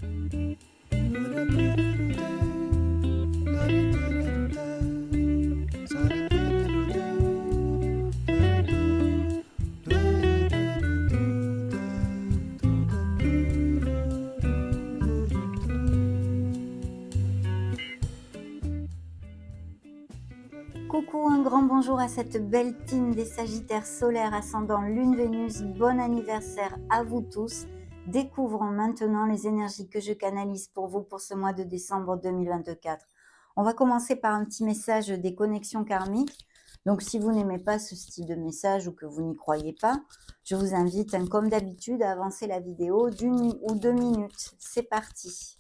Coucou, un grand bonjour à cette belle team des Sagittaires solaires ascendant Lune Vénus. Bon anniversaire à vous tous. Découvrons maintenant les énergies que je canalise pour vous pour ce mois de décembre 2024. On va commencer par un petit message des connexions karmiques. Donc si vous n'aimez pas ce style de message ou que vous n'y croyez pas, je vous invite, comme d'habitude, à avancer la vidéo d'1 ou 2 minutes. C'est parti.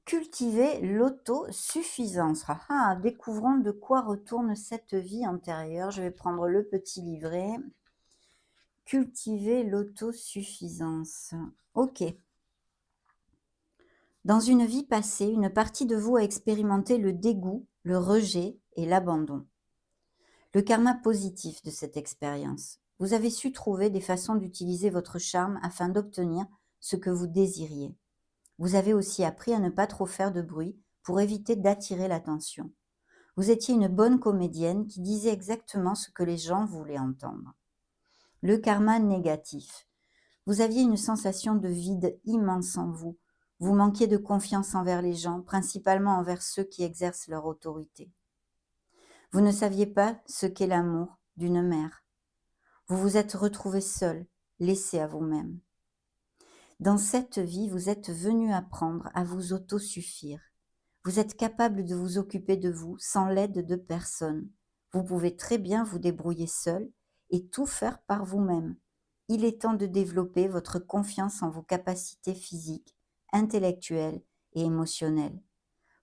Cultiver l'autosuffisance. Découvrons de quoi retourne cette vie antérieure. Je vais prendre le petit livret. Cultiver l'autosuffisance. Ok. Dans une vie passée, une partie de vous a expérimenté le dégoût, le rejet et l'abandon. Le karma positif de cette expérience. Vous avez su trouver des façons d'utiliser votre charme afin d'obtenir ce que vous désiriez. Vous avez aussi appris à ne pas trop faire de bruit pour éviter d'attirer l'attention. Vous étiez une bonne comédienne qui disait exactement ce que les gens voulaient entendre. Le karma négatif. Vous aviez une sensation de vide immense en vous. Vous manquiez de confiance envers les gens, principalement envers ceux qui exercent leur autorité. Vous ne saviez pas ce qu'est l'amour d'une mère. Vous vous êtes retrouvé seul, laissé à vous-même. Dans cette vie, vous êtes venu apprendre à vous autosuffire. Vous êtes capable de vous occuper de vous sans l'aide de personne. Vous pouvez très bien vous débrouiller seul et tout faire par vous-même. Il est temps de développer votre confiance en vos capacités physiques, intellectuelles et émotionnelles.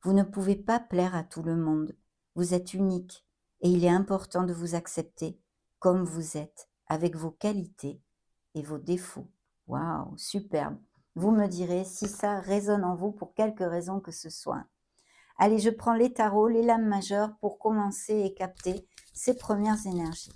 Vous ne pouvez pas plaire à tout le monde. Vous êtes unique et il est important de vous accepter comme vous êtes, avec vos qualités et vos défauts. Waouh, superbe. Vous me direz si ça résonne en vous pour quelque raison que ce soit. Allez, je prends les tarots, les lames majeures pour commencer et capter ces premières énergies.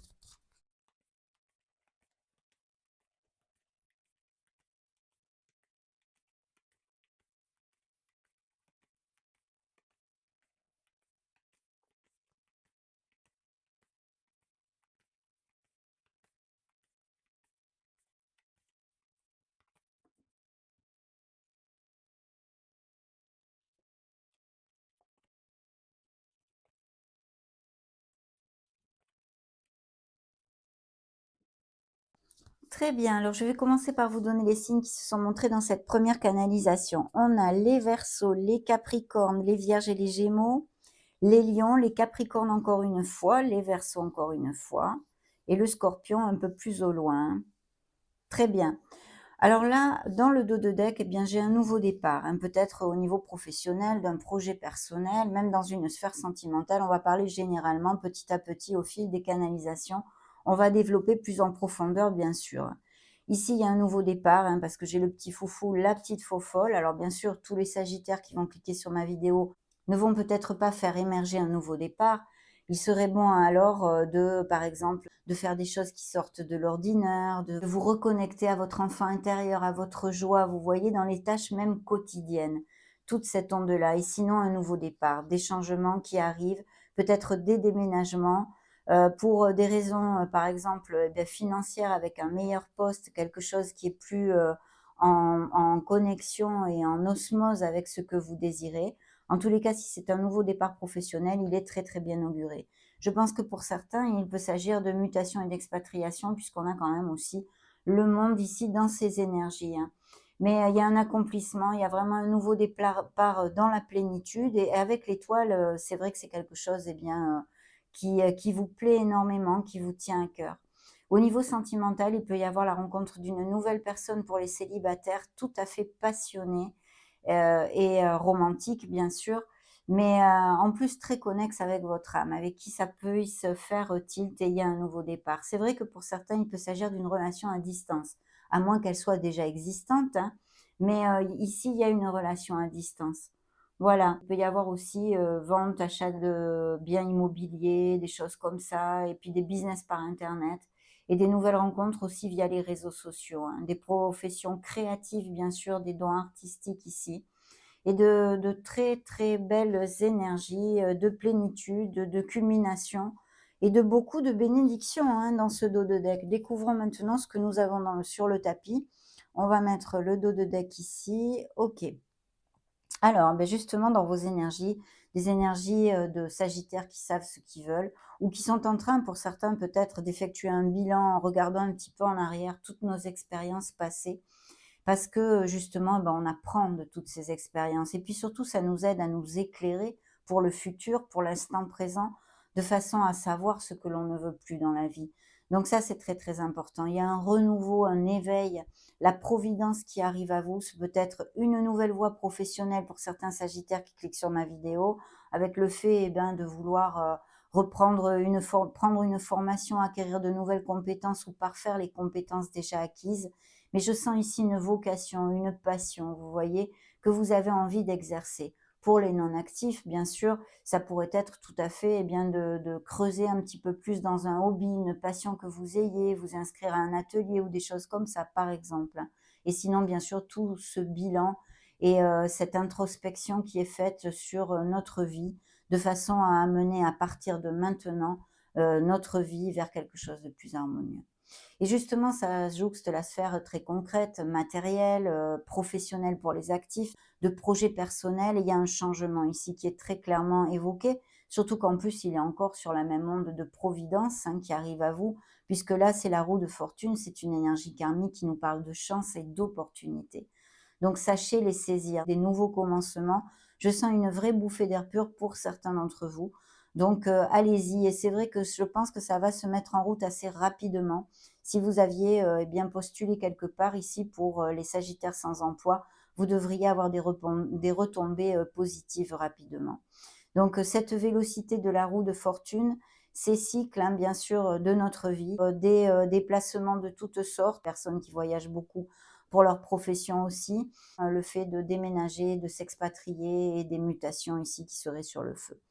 Très bien, alors je vais commencer par vous donner les signes qui se sont montrés dans cette première canalisation. On a les Verseaux, les Capricornes, les Vierges et les Gémeaux, les Lions, les Capricornes encore une fois, les Verseaux encore une fois, et le Scorpion un peu plus au loin. Très bien. Alors là, dans le dos de deck, eh bien, j'ai un nouveau départ, peut-être au niveau professionnel, d'un projet personnel, même dans une sphère sentimentale. On va parler généralement, petit à petit, au fil des canalisations. On va développer plus en profondeur, bien sûr. Ici, il y a un nouveau départ, parce que j'ai le petit foufou, la petite faux folle. Alors, bien sûr, tous les Sagittaires qui vont cliquer sur ma vidéo ne vont peut-être pas faire émerger un nouveau départ. Il serait bon alors par exemple, de faire des choses qui sortent de l'ordinaire, de vous reconnecter à votre enfant intérieur, à votre joie, vous voyez, dans les tâches même quotidiennes. Toute cette onde-là. Et sinon, un nouveau départ, des changements qui arrivent, peut-être des déménagements, pour des raisons, par exemple, financières avec un meilleur poste, quelque chose qui est plus en connexion et en osmose avec ce que vous désirez. En tous les cas, si c'est un nouveau départ professionnel, il est très très bien auguré. Je pense que pour certains, il peut s'agir de mutation et d'expatriation, puisqu'on a quand même aussi le monde ici dans ses énergies. Mais il y a un accomplissement, il y a vraiment un nouveau départ dans la plénitude. Et avec l'étoile, c'est vrai que c'est quelque chose qui vous plaît énormément, qui vous tient à cœur. Au niveau sentimental, il peut y avoir la rencontre d'une nouvelle personne pour les célibataires, tout à fait passionnée et romantique, bien sûr, mais en plus très connexe avec votre âme, avec qui ça peut y se faire tilt et il y a un nouveau départ. C'est vrai que pour certains, il peut s'agir d'une relation à distance, à moins qu'elle soit déjà existante, mais ici, il y a une relation à distance. Voilà, il peut y avoir aussi, vente, achat de biens immobiliers, des choses comme ça et puis des business par internet et des nouvelles rencontres aussi via les réseaux sociaux, hein. Des professions créatives bien sûr, des dons artistiques ici et de très, très belles énergies, de plénitude, de culmination et de beaucoup de bénédictions, hein, dans ce dos de deck. Découvrons maintenant ce que nous avons sur le tapis. On va mettre le dos de deck ici. OK. Alors, beh, justement dans vos énergies, des énergies, de Sagittaires qui savent ce qu'ils veulent ou qui sont en train, pour certains peut-être, d'effectuer un bilan en regardant un petit peu en arrière toutes nos expériences passées. Parce que, justement, ben, on apprend de toutes ces expériences et puis surtout ça nous aide à nous éclairer pour le futur, pour l'instant présent, de façon à savoir ce que l'on ne veut plus dans la vie. Donc ça, c'est très, très important. Il y a un renouveau, un éveil, la providence qui arrive à vous. C'est peut-être une nouvelle voie professionnelle pour certains sagittaires qui cliquent sur ma vidéo, avec le fait, eh ben, de vouloir, reprendre prendre une formation, acquérir de nouvelles compétences ou parfaire les compétences déjà acquises. Mais je sens ici une vocation, une passion, vous voyez, que vous avez envie d'exercer. Pour les non-actifs, bien sûr, ça pourrait être tout à fait, eh bien, de creuser un petit peu plus dans un hobby, une passion que vous ayez, vous inscrire à un atelier ou des choses comme ça, par exemple. Et sinon, bien sûr, tout ce bilan et cette introspection qui est faite sur notre vie, de façon à amener à partir de maintenant notre vie vers quelque chose de plus harmonieux. Et justement, ça jouxte la sphère très concrète, matérielle, professionnelle pour les actifs, de projets personnels. Et il y a un changement ici qui est très clairement évoqué, surtout qu'en plus, il est encore sur la même onde de providence, hein, qui arrive à vous, puisque là, c'est la roue de fortune, c'est une énergie karmique qui nous parle de chance et d'opportunité. Donc sachez les saisir, des nouveaux commencements. Je sens une vraie bouffée d'air pur pour certains d'entre vous. Donc allez-y et c'est vrai que je pense que ça va se mettre en route assez rapidement. Si vous aviez, eh bien postulé quelque part ici pour, les sagittaires sans emploi, vous devriez avoir des retombées, positives rapidement. Donc cette vélocité de la roue de fortune, ces cycles, hein, bien sûr, de notre vie, des, déplacements de toutes sortes, personnes qui voyagent beaucoup pour leur profession aussi, le fait de déménager, de s'expatrier et des mutations ici qui seraient sur le feu.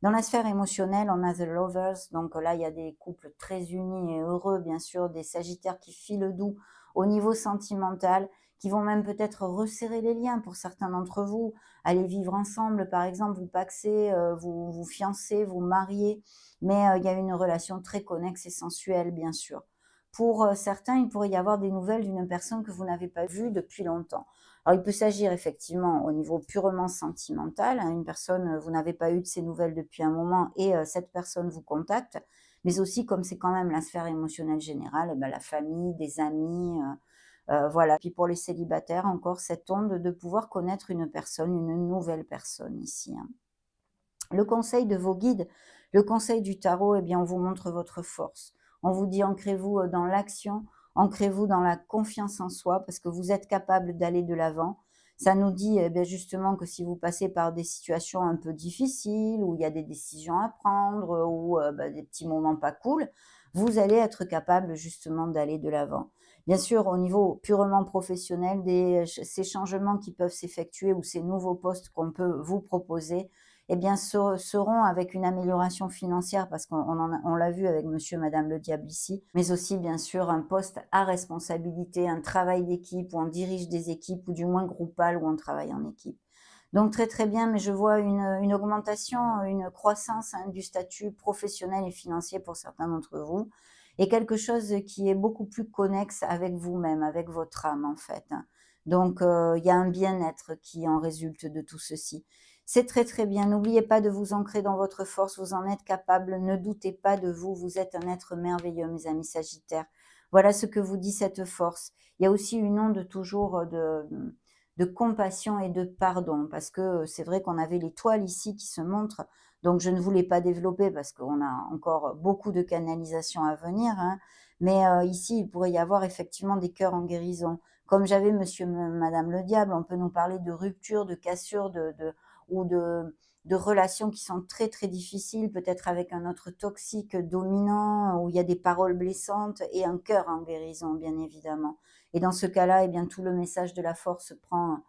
Dans la sphère émotionnelle, on a The Lovers, donc là, il y a des couples très unis et heureux, bien sûr, des sagittaires qui filent doux au niveau sentimental, qui vont même peut-être resserrer les liens pour certains d'entre vous, aller vivre ensemble, par exemple, vous pacsez, vous fiancez, vous mariez, mais il y a une relation très connexe et sensuelle, bien sûr. Pour certains, il pourrait y avoir des nouvelles d'une personne que vous n'avez pas vue depuis longtemps. Alors, il peut s'agir effectivement au niveau purement sentimental, hein, une personne, vous n'avez pas eu de ses nouvelles depuis un moment et cette personne vous contacte, mais aussi comme c'est quand même la sphère émotionnelle générale, eh ben, la famille, des amis, voilà. Puis pour les célibataires, encore cette onde de pouvoir connaître une personne, une nouvelle personne ici, hein. Le conseil de vos guides, le conseil du tarot, eh bien, on vous montre votre force. On vous dit ancrez-vous dans l'action, ancrez-vous dans la confiance en soi parce que vous êtes capable d'aller de l'avant. Ça nous dit eh bien, justement que si vous passez par des situations un peu difficiles, où il y a des décisions à prendre, ou des petits moments pas cool, vous allez être capable justement d'aller de l'avant. Bien sûr, au niveau purement professionnel, ces changements qui peuvent s'effectuer ou ces nouveaux postes qu'on peut vous proposer, eh bien, seront avec une amélioration financière parce on l'a vu avec monsieur et madame le diable ici, mais aussi bien sûr un poste à responsabilité, un travail d'équipe où on dirige des équipes ou du moins groupal où on travaille en équipe. Donc très, très bien, mais je vois une augmentation, une croissance, hein, du statut professionnel et financier pour certains d'entre vous et quelque chose qui est beaucoup plus connexe avec vous-même, avec votre âme en fait, hein. Donc il y a un bien-être qui en résulte de tout ceci. C'est très, très bien. N'oubliez pas de vous ancrer dans votre force, vous en êtes capable. Ne doutez pas de vous, vous êtes un être merveilleux, mes amis sagittaires. Voilà ce que vous dit cette force. Il y a aussi une onde toujours de compassion et de pardon, parce que c'est vrai qu'on avait l'étoile ici qui se montre, donc je ne voulais pas développer parce qu'on a encore beaucoup de canalisations à venir, hein, mais ici, il pourrait y avoir effectivement des cœurs en guérison. Comme j'avais monsieur, madame le diable, on peut nous parler de rupture, de cassure, ou de relations qui sont très, très difficiles, peut-être avec un autre toxique dominant, où il y a des paroles blessantes et un cœur en guérison, bien évidemment. Et dans ce cas-là, eh bien, tout le message de la force prend,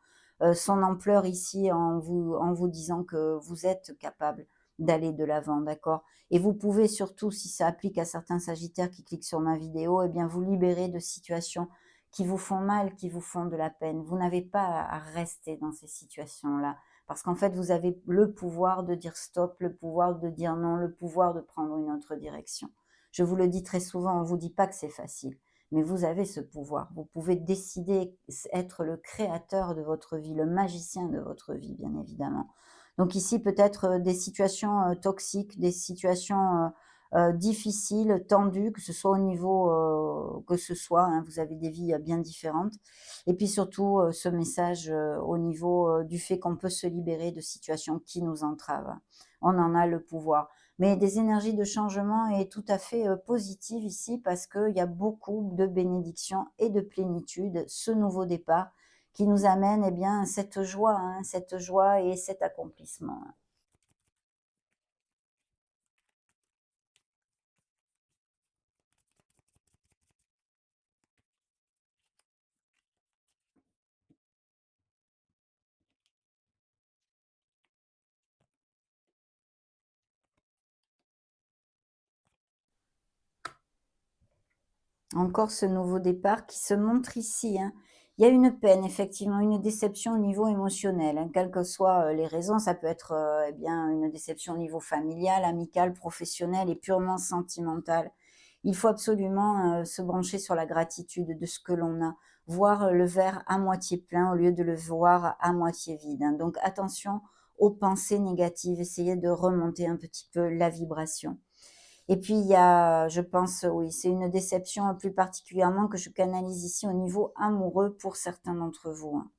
son ampleur ici en vous disant que vous êtes capable d'aller de l'avant, d'accord? Et vous pouvez surtout, si ça applique à certains sagittaires qui cliquent sur ma vidéo, eh bien vous libérer de situations qui vous font mal, qui vous font de la peine. Vous n'avez pas à rester dans ces situations-là. Parce qu'en fait, vous avez le pouvoir de dire stop, le pouvoir de dire non, le pouvoir de prendre une autre direction. Je vous le dis très souvent, on ne vous dit pas que c'est facile, mais vous avez ce pouvoir. Vous pouvez décider, être le créateur de votre vie, le magicien de votre vie, bien évidemment. Donc ici, peut-être des situations toxiques, des situations difficiles, tendues, que ce soit au niveau que ce soit, hein, vous avez des vies bien différentes. Et puis surtout, ce message au niveau du fait qu'on peut se libérer de situations qui nous entravent. On en a le pouvoir. Mais des énergies de changement est tout à fait positives ici parce qu'il y a beaucoup de bénédictions et de plénitude, ce nouveau départ qui nous amène eh bien, cette joie et cet accomplissement. Encore ce nouveau départ qui se montre ici, hein. Il y a une peine, effectivement, une déception au niveau émotionnel, hein, quelles que soient les raisons. Ça peut être eh bien, une déception au niveau familial, amical, professionnel et purement sentimental. Il faut absolument se brancher sur la gratitude de ce que l'on a, voir le verre à moitié plein au lieu de le voir à moitié vide, hein. Donc attention aux pensées négatives, essayez de remonter un petit peu la vibration. Et puis il y a, je pense, oui, c'est une déception plus particulièrement que je canalise ici au niveau amoureux pour certains d'entre vous, hein.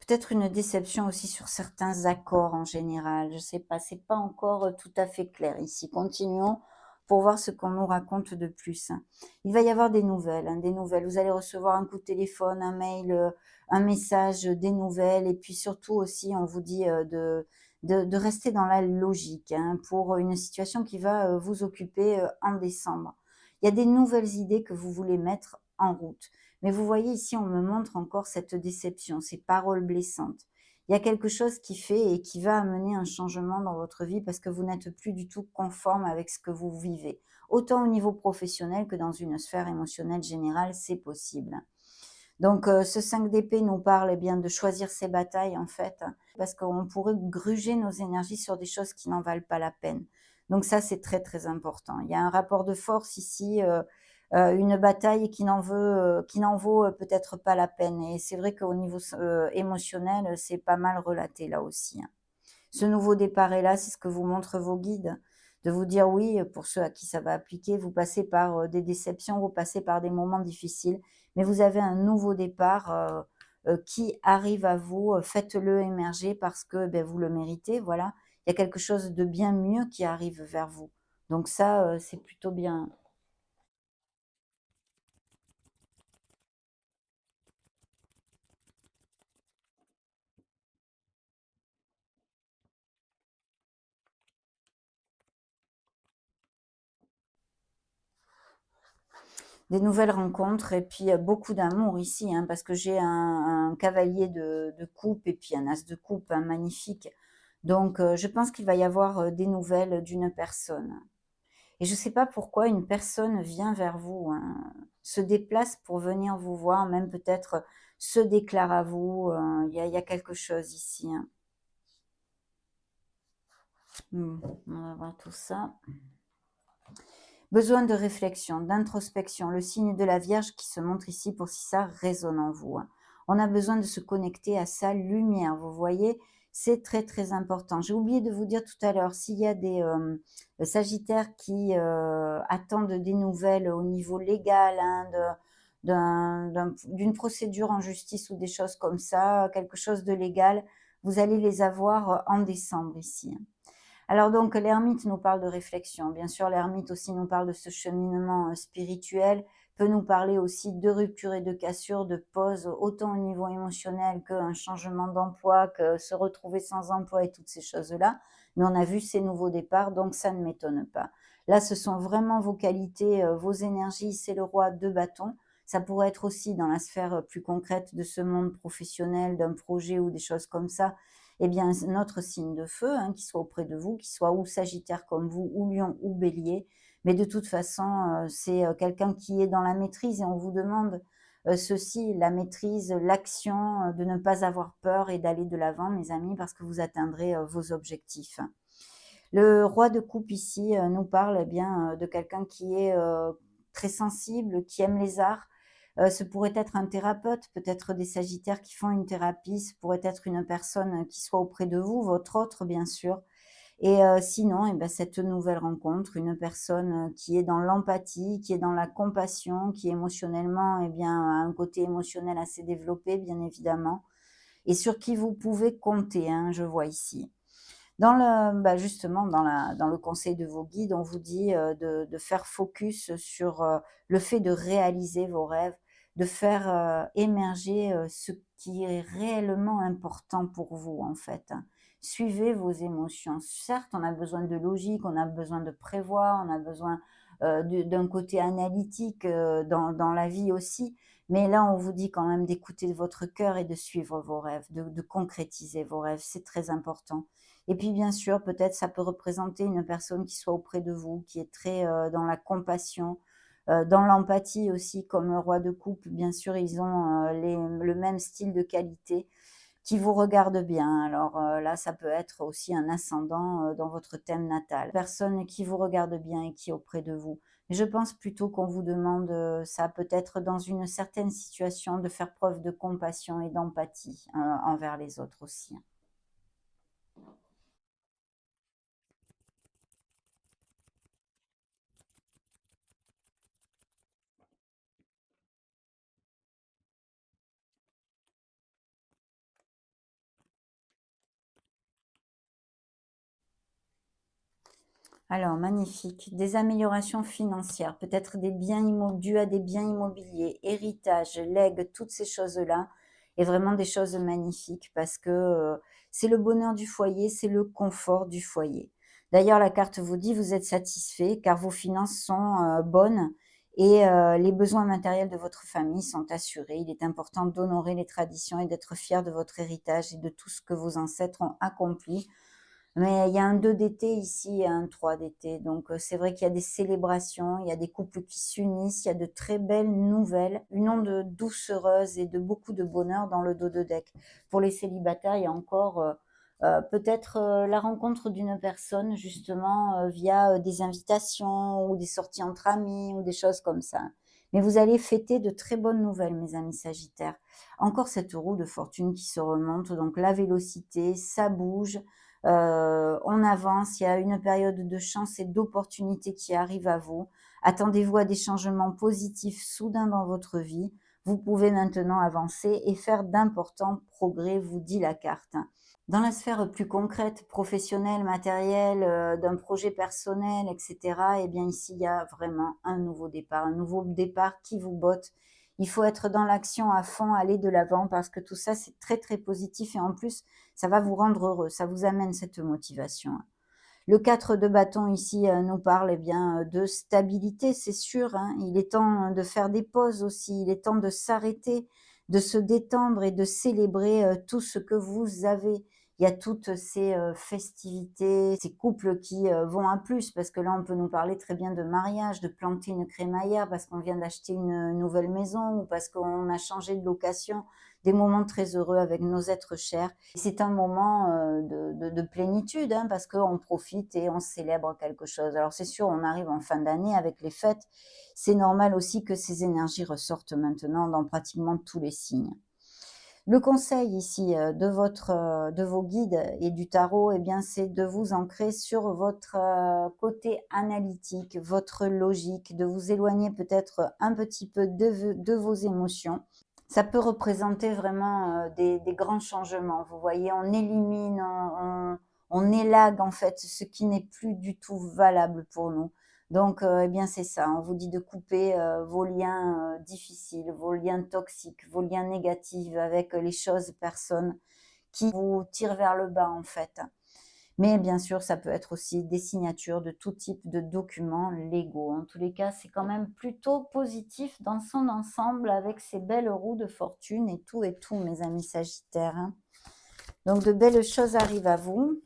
Peut-être une déception aussi sur certains accords en général, je sais pas, c'est pas encore tout à fait clair ici. Continuons pour voir ce qu'on nous raconte de plus, hein. Il va y avoir des nouvelles, hein, des nouvelles. Vous allez recevoir un coup de téléphone, un mail, un message, des nouvelles et puis surtout aussi on vous dit, de rester dans la logique, hein, pour une situation qui va, vous occuper, en décembre. Il y a des nouvelles idées que vous voulez mettre en route. Mais vous voyez ici, on me montre encore cette déception, ces paroles blessantes. Il y a quelque chose qui fait et qui va amener un changement dans votre vie parce que vous n'êtes plus du tout conforme avec ce que vous vivez. Autant au niveau professionnel que dans une sphère émotionnelle générale, c'est possible. Donc ce 5 d'épée nous parle eh bien de choisir ses batailles en fait, hein, parce qu'on pourrait gruger nos énergies sur des choses qui n'en valent pas la peine. Donc ça, c'est très, très important. Il y a un rapport de force ici, une bataille qui n'en vaut, peut-être pas la peine et c'est vrai qu'au niveau émotionnel, c'est pas mal relaté là aussi, hein. Ce nouveau départ est là, c'est ce que vous montrent vos guides, de vous dire oui, pour ceux à qui ça va appliquer, vous passez par des déceptions, vous passez par des moments difficiles, mais vous avez un nouveau départ qui arrive à vous, faites-le émerger parce que ben, vous le méritez, voilà. Il y a quelque chose de bien mieux qui arrive vers vous. Donc ça, c'est plutôt bien. Des nouvelles rencontres et puis beaucoup d'amour ici, hein, parce que j'ai un cavalier de coupe et puis un as de coupe, hein, magnifique. Donc je pense qu'il va y avoir, des nouvelles d'une personne et je ne sais pas pourquoi une personne vient vers vous, hein, se déplace pour venir vous voir, même peut-être se déclare à vous, il y a quelque chose ici, hein. On va voir tout ça. Besoin de réflexion, d'introspection, le signe de la Vierge qui se montre ici pour si ça résonne en vous, hein. On a besoin de se connecter à sa lumière, vous voyez, c'est très très important. J'ai oublié de vous dire tout à l'heure, s'il y a des sagittaires qui attendent des nouvelles au niveau légal, hein, d'une procédure en justice ou des choses comme ça, quelque chose de légal, vous allez les avoir en décembre ici, hein. Alors donc l'ermite nous parle de réflexion. Bien sûr, l'ermite aussi nous parle de ce cheminement spirituel peut nous parler aussi de rupture et de cassure, de pause, autant au niveau émotionnel qu'un changement d'emploi, que se retrouver sans emploi et toutes ces choses-là. Mais on a vu ces nouveaux départs, donc ça ne m'étonne pas. Là, ce sont vraiment vos qualités, vos énergies, c'est le roi de bâton. Ça pourrait être aussi dans la sphère plus concrète de ce monde professionnel, d'un projet ou des choses comme ça. Eh bien, notre signe de feu, hein, qui soit auprès de vous, qui soit ou Sagittaire comme vous, ou Lion ou Bélier. Mais de toute façon, c'est quelqu'un qui est dans la maîtrise et on vous demande ceci, la maîtrise, l'action, de ne pas avoir peur et d'aller de l'avant, mes amis, parce que vous atteindrez vos objectifs. Le roi de coupe ici nous parle eh bien de quelqu'un qui est très sensible, qui aime les arts. Ce pourrait être un thérapeute, peut-être des sagittaires qui font une thérapie, ce pourrait être une personne qui soit auprès de vous, votre autre bien sûr. Et sinon, eh ben, cette nouvelle rencontre, une personne qui est dans l'empathie, qui est dans la compassion, qui émotionnellement, eh bien, a un côté émotionnel assez développé, bien évidemment, et sur qui vous pouvez compter, hein, je vois ici. Justement, dans le conseil de vos guides, on vous dit, de faire focus sur, le fait de réaliser vos rêves, de faire, émerger, ce qui est réellement important pour vous, en fait, hein. Suivez vos émotions. Certes, on a besoin de logique, on a besoin de prévoir, on a besoin, d'un côté analytique, dans la vie aussi, mais là, on vous dit quand même d'écouter votre cœur et de suivre vos rêves, de concrétiser vos rêves, c'est très important. Et puis bien sûr, peut-être ça peut représenter une personne qui soit auprès de vous, qui est très, dans la compassion, dans l'empathie aussi comme le roi de coupe. Bien sûr, ils ont, le même style de qualité, qui vous regarde bien. Alors, là, ça peut être aussi un ascendant, dans votre thème natal. Personne qui vous regarde bien et qui est auprès de vous. Mais je pense plutôt qu'on vous demande, ça peut-être dans une certaine situation, de faire preuve de compassion et d'empathie, envers les autres aussi. Alors, magnifique. Des améliorations financières, peut-être des biens dus à des biens immobiliers, héritage, legs, toutes ces choses-là. Et vraiment des choses magnifiques parce que c'est le bonheur du foyer, c'est le confort du foyer. D'ailleurs, la carte vous dit vous êtes satisfait car vos finances sont bonnes et les besoins matériels de votre famille sont assurés. Il est important d'honorer les traditions et d'être fier de votre héritage et de tout ce que vos ancêtres ont accompli, mais il y a un 2 d'été ici et un 3 d'été, donc c'est vrai qu'il y a des célébrations, il y a des couples qui s'unissent, il y a de très belles nouvelles, une onde doucereuse et de beaucoup de bonheur dans le dos de deck. Pour les célibataires, il y a encore, peut-être, la rencontre d'une personne justement, via, des invitations ou des sorties entre amis ou des choses comme ça. Mais vous allez fêter de très bonnes nouvelles, mes amis sagittaires. Encore cette roue de fortune qui se remonte, donc la vélocité, ça bouge, on avance, il y a une période de chance et d'opportunité qui arrive à vous. Attendez-vous à des changements positifs soudains dans votre vie. Vous pouvez maintenant avancer et faire d'importants progrès, vous dit la carte. Dans la sphère plus concrète, professionnelle, matérielle, d'un projet personnel et cetera, eh bien ici, il y a vraiment un nouveau départ qui vous botte. Il faut être dans l'action à fond, aller de l'avant parce que tout ça, c'est très, très positif et en plus, ça va vous rendre heureux, ça vous amène cette motivation. Le 4 de bâton ici, nous parle, eh bien, de stabilité, c'est sûr, hein. Il est temps de faire des pauses aussi, il est temps de s'arrêter, de se détendre et de célébrer, tout ce que vous avez. Il y a toutes ces, festivités, ces couples qui, vont à plus parce que là, on peut nous parler très bien de mariage, de planter une crémaillère parce qu'on vient d'acheter une nouvelle maison ou parce qu'on a changé de location. Des moments très heureux avec nos êtres chers. C'est un moment, de plénitude, hein, parce qu'on profite et on célèbre quelque chose. Alors c'est sûr, on arrive en fin d'année avec les fêtes. C'est normal aussi que ces énergies ressortent maintenant dans pratiquement tous les signes. Le conseil ici, de vos guides et du tarot, eh bien, c'est de vous ancrer sur votre, côté analytique, votre logique, de vous éloigner peut-être un petit peu de vos émotions. Ça peut représenter vraiment, des grands changements. Vous voyez, on élimine, on élague en fait ce qui n'est plus du tout valable pour nous. Donc, eh bien, c'est ça, on vous dit de couper, vos liens, difficiles, vos liens toxiques, vos liens négatifs avec, les choses, personnes qui vous tirent vers le bas, en fait. Mais bien sûr, ça peut être aussi des signatures de tout type de documents légaux. En tous les cas, c'est quand même plutôt positif dans son ensemble avec ces belles roues de fortune et tout, mes amis sagittaires, hein. Donc de belles choses arrivent à vous.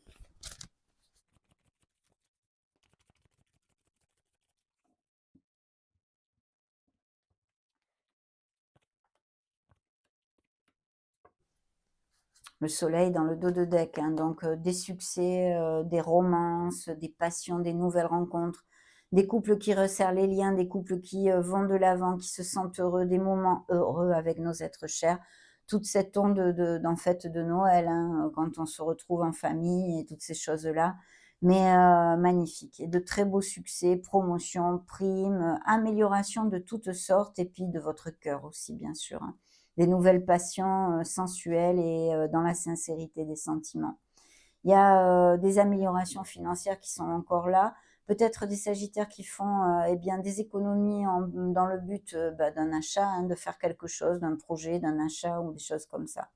Le soleil dans le dos de deck, hein, donc des succès, des romances, des passions, des nouvelles rencontres, des couples qui resserrent les liens, des couples qui, vont de l'avant, qui se sentent heureux, des moments heureux avec nos êtres chers. Toute cette onde d'en fait de Noël, hein, quand on se retrouve en famille et toutes ces choses-là. Mais magnifique et de très beaux succès, promotions, primes, améliorations de toutes sortes et puis de votre cœur aussi bien sûr, hein. Des nouvelles passions, sensuelles et dans la sincérité des sentiments. Il y a, des améliorations financières qui sont encore là, peut-être des sagittaires qui font, eh bien des économies dans le but, bah, d'un achat, hein, de faire quelque chose, d'un projet, d'un achat ou des choses comme ça.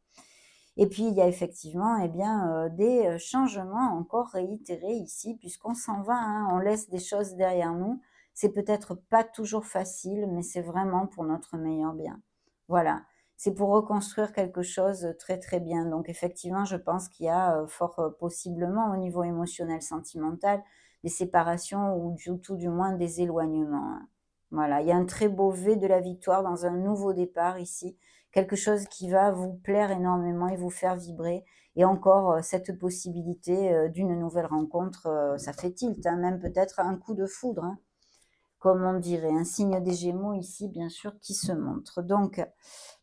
Et puis il y a effectivement, eh bien, des, changements encore réitérés ici puisqu'on s'en va, hein, on laisse des choses derrière nous. C'est peut-être pas toujours facile, mais c'est vraiment pour notre meilleur bien. Voilà, c'est pour reconstruire quelque chose, très, très bien. Donc effectivement, je pense qu'il y a, fort, possiblement au niveau émotionnel, sentimental, des séparations ou du tout du moins des éloignements, hein. Voilà, il y a un très beau V de la victoire dans un nouveau départ ici, quelque chose qui va vous plaire énormément et vous faire vibrer et encore, cette possibilité, d'une nouvelle rencontre, ça fait tilt, hein, même peut-être un coup de foudre, hein, comme on dirait. Un signe des Gémeaux ici, bien sûr, qui se montre. Donc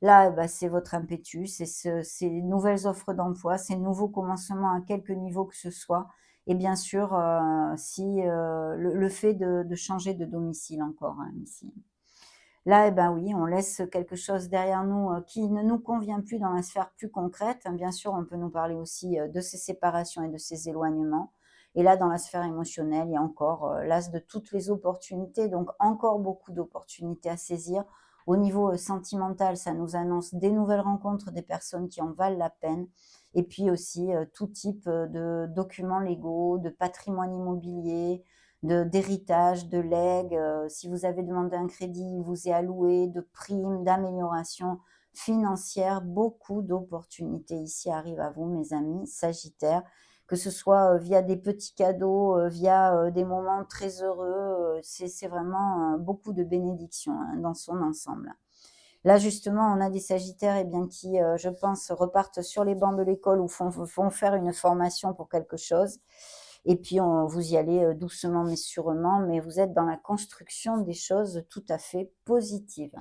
là, bah, c'est votre impétus, c'est ces nouvelles offres d'emploi, ces nouveaux commencements à quelque niveau que ce soit et bien sûr, si, le fait de changer de domicile encore, hein, ici. Là, eh ben, oui, on laisse quelque chose derrière nous, qui ne nous convient plus dans la sphère plus concrète, hein. Bien sûr, on peut nous parler aussi, de ces séparations et de ces éloignements et là, dans la sphère émotionnelle, il y a encore, l'as de toutes les opportunités, donc encore beaucoup d'opportunités à saisir. Au niveau, sentimental, ça nous annonce des nouvelles rencontres, des personnes qui en valent la peine et puis aussi, tout type, de documents légaux, de patrimoine immobilier, d'héritage, de legs, si vous avez demandé un crédit, il vous est alloué, de primes, d'améliorations financières, beaucoup d'opportunités ici arrivent à vous, mes amis sagittaires, que ce soit, via des petits cadeaux, via, des moments très heureux, c'est vraiment, beaucoup de bénédictions, hein, dans son ensemble. Là, justement, on a des sagittaires, eh bien, qui, je pense, repartent sur les bancs de l'école ou font faire une formation pour quelque chose et puis on vous y allez, doucement mais sûrement, mais vous êtes dans la construction des choses tout à fait positives.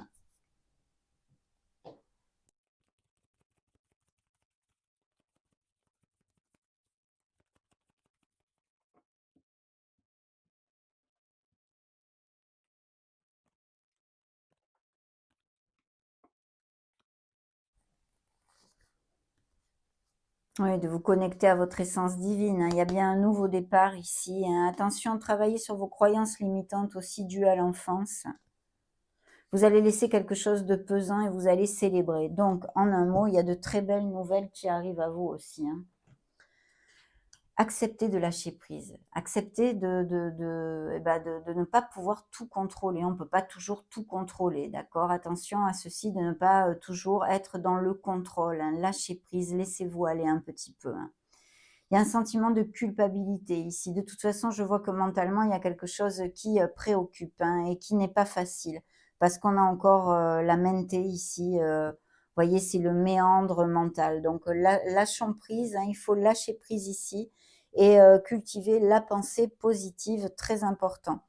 Oui, de vous connecter à votre essence divine, hein. Il y a bien un nouveau départ ici, hein. Attention, travaillez sur vos croyances limitantes aussi dues à l'enfance. Vous allez laisser quelque chose de pesant et vous allez célébrer. Donc, en un mot, il y a de très belles nouvelles qui arrivent à vous aussi, hein. Accepter de lâcher prise, accepter eh bah, de ne pas pouvoir tout contrôler. On ne peut pas toujours tout contrôler, d'accord? Attention à ceci, de ne pas, toujours être dans le contrôle, hein. Lâchez prise, laissez-vous aller un petit peu, hein. Il y a un sentiment de culpabilité ici. De toute façon, je vois que mentalement, il y a quelque chose qui, préoccupe, hein, et qui n'est pas facile. Parce qu'on a encore, la mente ici, voyez, c'est le méandre mental. Donc, lâchons prise, hein, il faut lâcher prise ici et cultiver la pensée positive, très important.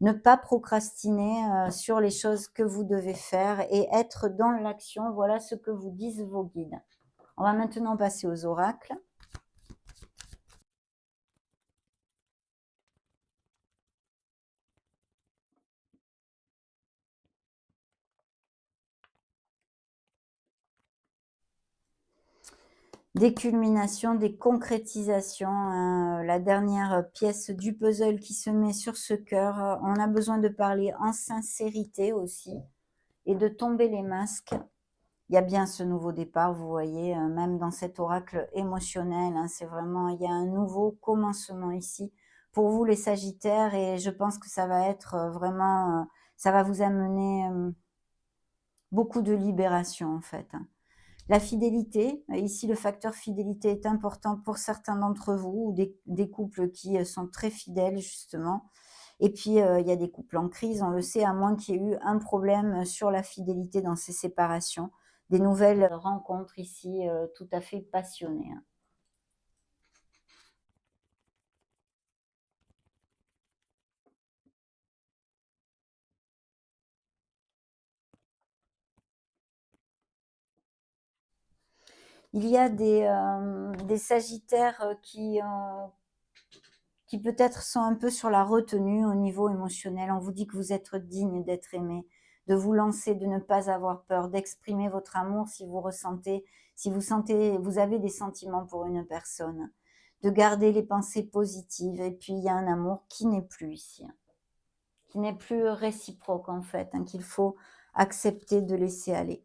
Ne pas procrastiner, sur les choses que vous devez faire et être dans l'action. Voilà ce que vous disent vos guides. On va maintenant passer aux oracles. des culminations, des concrétisations, hein, la dernière pièce du puzzle qui se met sur ce cœur. On a besoin de parler en sincérité aussi et de tomber les masques. Il y a bien ce nouveau départ, vous voyez, même dans cet oracle émotionnel, hein, c'est vraiment il y a un nouveau commencement ici pour vous les Sagittaires et je pense que ça va être, vraiment, ça va vous amener, beaucoup de libération en fait, hein. La fidélité, ici le facteur fidélité est important pour certains d'entre vous ou des couples qui, sont très fidèles justement et puis, il y a des couples en crise, on le sait, à moins qu'il y ait eu un problème, sur la fidélité dans ces séparations. Des nouvelles rencontres ici, tout à fait passionnées, hein. Il y a des sagittaires, qui peut-être sont un peu sur la retenue au niveau émotionnel. On vous dit que vous êtes digne d'être aimé, de vous lancer, de ne pas avoir peur, d'exprimer votre amour si vous ressentez, si vous sentez, vous avez des sentiments pour une personne, de garder les pensées positives. Et puis il y a un amour qui n'est plus ici, hein, qui n'est plus réciproque en fait, hein, qu'il faut accepter de laisser aller.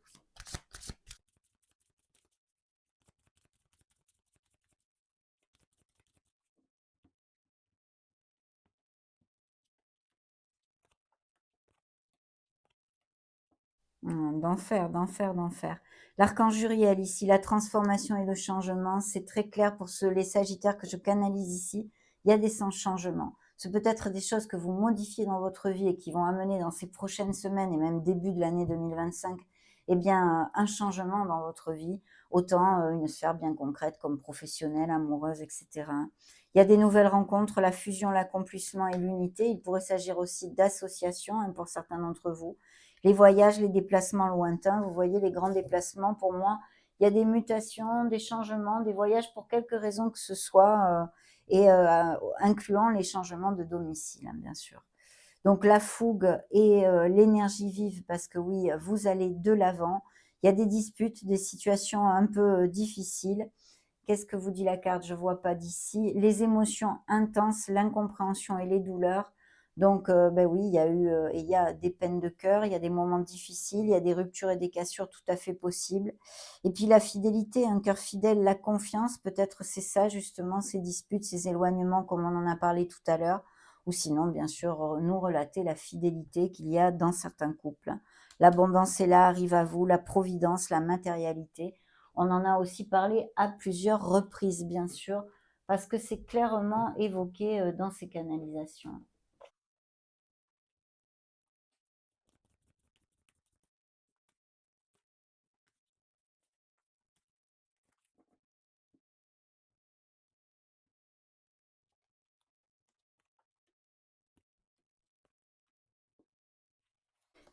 D'enfer, d'enfer, d'enfer. L'archange Uriel ici, la transformation et le changement, c'est très clair pour ceux les sagittaires que je canalise ici. Il y a des sens changements. Ce peut être des choses que vous modifiez dans votre vie et qui vont amener dans ces prochaines semaines et même début de l'année 2025, eh bien, un changement dans votre vie, autant, une sphère bien concrète comme professionnelle, amoureuse et cetera. Il y a des nouvelles rencontres, la fusion, l'accomplissement et l'unité. Il pourrait s'agir aussi d'associations, hein, pour certains d'entre vous. Les voyages, les déplacements lointains, vous voyez les grands déplacements, pour moi, il y a des mutations, des changements, des voyages pour quelque raison que ce soit, et incluant les changements de domicile, hein, bien sûr. Donc la fougue et l'énergie vive parce que oui, vous allez de l'avant. Il y a des disputes, des situations un peu, difficiles. Qu'est-ce que vous dit la carte? Je vois pas d'ici. Les émotions intenses, l'incompréhension et les douleurs. Donc, oui, il y a eu, il y a des peines de cœur, il y a des moments difficiles, il y a des ruptures et des cassures tout à fait possibles. Et puis la fidélité, un cœur fidèle, la confiance, peut-être c'est ça justement, ces disputes, ces éloignements comme on en a parlé tout à l'heure. Ou sinon, bien sûr, nous relater la fidélité qu'il y a dans certains couples. L'abondance est là, arrive à vous, la providence, la matérialité. On en a aussi parlé à plusieurs reprises, bien sûr, parce que c'est clairement évoqué, dans ces canalisations.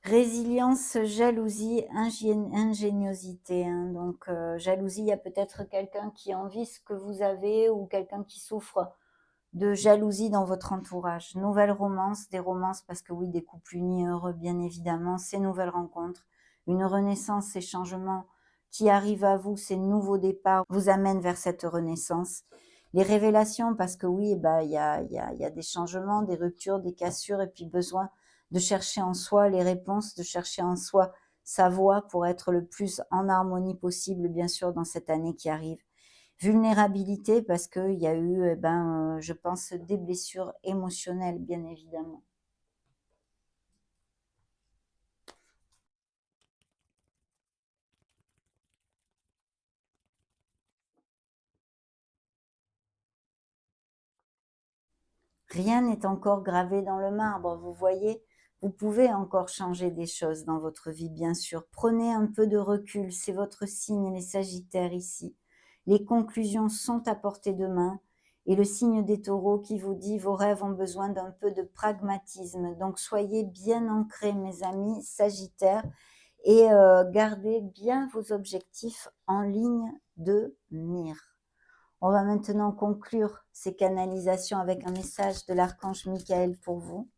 Résilience, jalousie, ingéniosité, hein, donc jalousie, il y a peut-être quelqu'un qui envie ce que vous avez ou quelqu'un qui souffre de jalousie dans votre entourage. Nouvelles romances, des romances parce que oui, des couples unis heureux, bien évidemment, ces nouvelles rencontres, une renaissance, ces changements qui arrivent à vous, ces nouveaux départs vous amènent vers cette renaissance. Les révélations parce que oui, bah, il y a des changements, des ruptures, des cassures et puis besoin de chercher en soi les réponses, de chercher en soi sa voie pour être le plus en harmonie possible, bien sûr, dans cette année qui arrive. Vulnérabilité parce qu'il y a eu, je pense des blessures émotionnelles, bien évidemment. Rien n'est encore gravé dans le marbre, vous voyez? Vous pouvez encore changer des choses dans votre vie, bien sûr. Prenez un peu de recul, c'est votre signe, les Sagittaires ici. Les conclusions sont à portée de main et le signe des Taureaux qui vous dit: «Vos rêves ont besoin d'un peu de pragmatisme». Donc soyez bien ancrés, mes amis Sagittaires, et gardez bien vos objectifs en ligne de mire. On va maintenant conclure ces canalisations avec un message de l'archange Michael pour vous.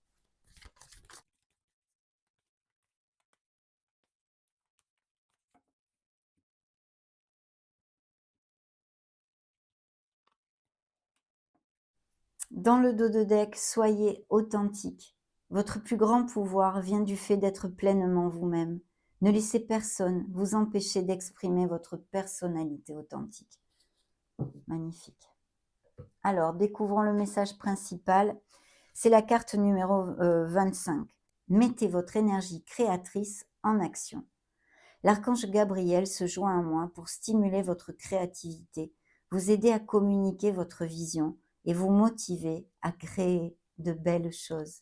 Dans le dos de deck, soyez authentique. Votre plus grand pouvoir vient du fait d'être pleinement vous-même. Ne laissez personne vous empêcher d'exprimer votre personnalité authentique. Magnifique. Alors, découvrons le message principal. C'est la carte numéro 25. Mettez votre énergie créatrice en action. L'archange Gabriel se joint à moi pour stimuler votre créativité, vous aider à communiquer votre vision et vous motiver à créer de belles choses.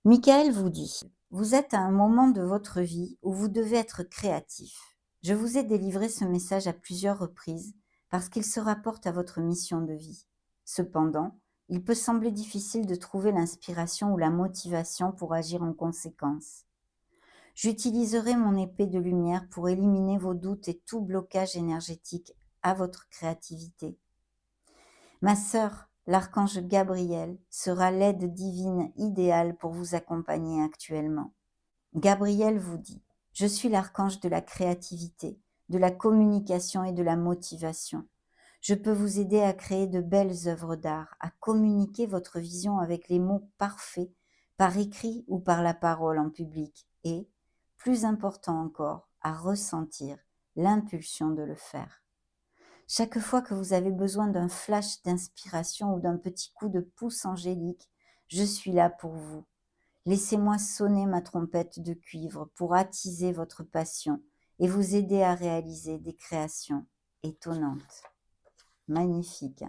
Michael vous dit, vous êtes à un moment de votre vie où vous devez être créatif. Je vous ai délivré ce message à plusieurs reprises parce qu'il se rapporte à votre mission de vie. Cependant, il peut sembler difficile de trouver l'inspiration ou la motivation pour agir en conséquence. J'utiliserai mon épée de lumière pour éliminer vos doutes et tout blocage énergétique à votre créativité. Ma sœur, l'archange Gabriel, sera l'aide divine idéale pour vous accompagner actuellement. Gabriel vous dit, je suis l'archange de la créativité, de la communication et de la motivation. Je peux vous aider à créer de belles œuvres d'art, à communiquer votre vision avec les mots parfaits, par écrit ou par la parole en public, et, plus important encore, à ressentir l'impulsion de le faire. Chaque fois que vous avez besoin d'un flash d'inspiration ou d'un petit coup de pouce angélique, je suis là pour vous. Laissez-moi sonner ma trompette de cuivre pour attiser votre passion et vous aider à réaliser des créations étonnantes. Magnifique.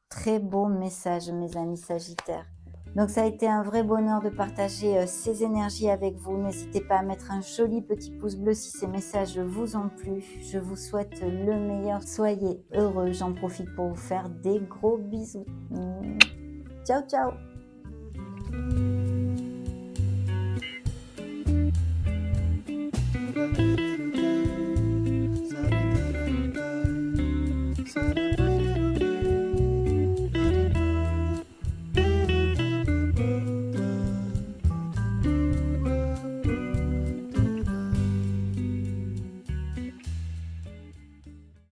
Très beau message, mes amis Sagittaires. Donc ça a été un vrai bonheur de partager ces énergies avec vous. N'hésitez pas à mettre un joli petit pouce bleu si ces messages vous ont plu. Je vous souhaite le meilleur. Soyez heureux. J'en profite pour vous faire des gros bisous. Ciao, ciao.